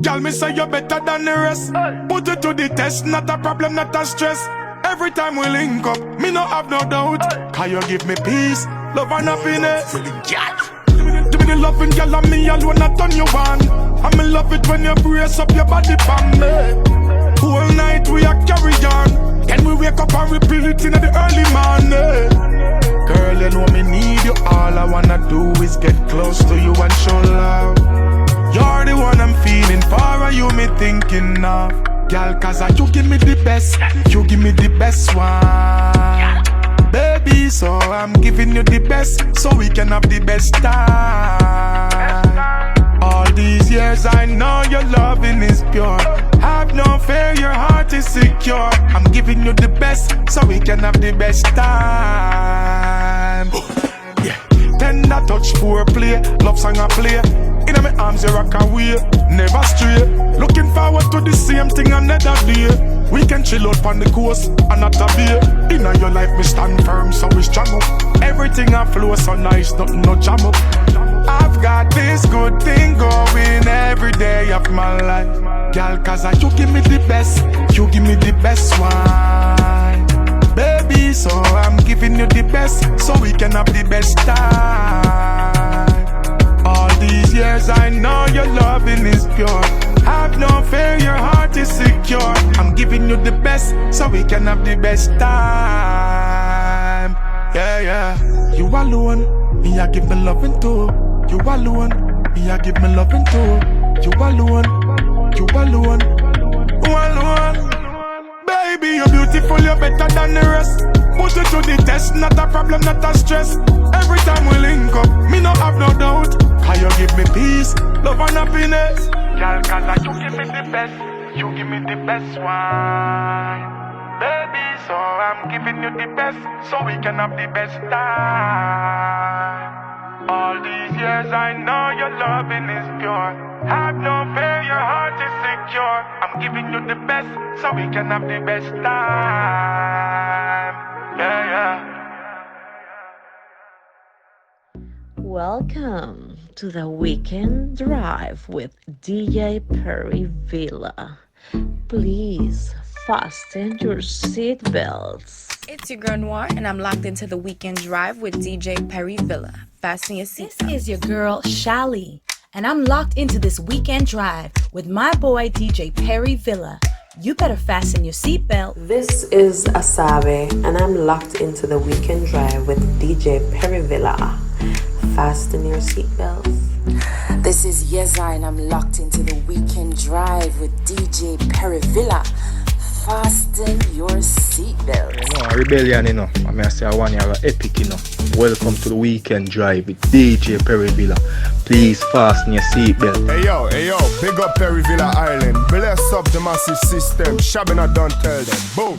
Girl, me say you better than the rest. Put it to the test, not a problem, not a stress. Every time we link up, me no have no doubt. Can you give me peace, love and happiness? Give me the loving, girl, and me alone, not turn you on. And me love it when you brace up your body for me. Whole night we a carry on. Then we wake up and repeat it in the early morning. Girl, you know me need you. All I wanna do is get close to you and show love. You're the one I'm feeling for, are you me thinking of? Girl, cause you give me the best, you give me the best one. Baby, so I'm giving you the best, so we can have the best time. All these years I know your loving is pure. Have no fear, your heart is secure. I'm giving you the best, so we can have the best time. Yeah, tender touch, foreplay, love song I play. In my arms you rock away, never stray. Looking forward to the same thing another day. We can chill out on the coast and not a beer. In your life we stand firm, so we strong up. Everything I flow so nice, nothing no jam up. I've got this good thing going every day of my life. Girl, cause you give me the best, you give me the best one. Baby, so I'm giving you the best, so we can have the best time. All these years I know your loving is pure. Have no fear, your heart is secure. I'm giving you the best, so we can have the best time. Yeah, yeah. You alone, me I give me loving too. You alone, me I give me loving too. You alone, you alone, you alone. Baby, you're beautiful, you're better than the rest. Put it to the test, not a problem, not a stress. Every time we link up, me no have no doubt. Can you give me peace, love and happiness? Girl, cause you give me the best, you give me the best one. Baby, so I'm giving you the best, so we can have the best time. All these years I know your loving is pure. Have no fear, your heart is secure. I'm giving you the best, so we can have the best time. Yeah, yeah. Welcome to the Weekend Drive with DJ Perryvilla. Please fasten your seatbelts. It's your girl Noir, and I'm locked into the Weekend Drive with DJ Perryvilla. Fasten your seatbelts. This is your girl Shali, and I'm locked into this Weekend Drive with my boy DJ Perryvilla. You better fasten your seatbelt. This is Asabe, and I'm locked into the Weekend Drive with DJ Perryvilla. Fasten your seatbelts. This is Yeza, and I'm locked into the Weekend Drive with DJ Perryvilla. Fasten your seatbelts. You know, a rebellion, you know. I mean, I say I want you have an epic, you know. Welcome to the Weekend Drive with DJ Perryvilla. Please fasten your seatbelt. Hey yo, big up Perryvilla Island. Bless up the massive system. Shabina don't tell them. Boom.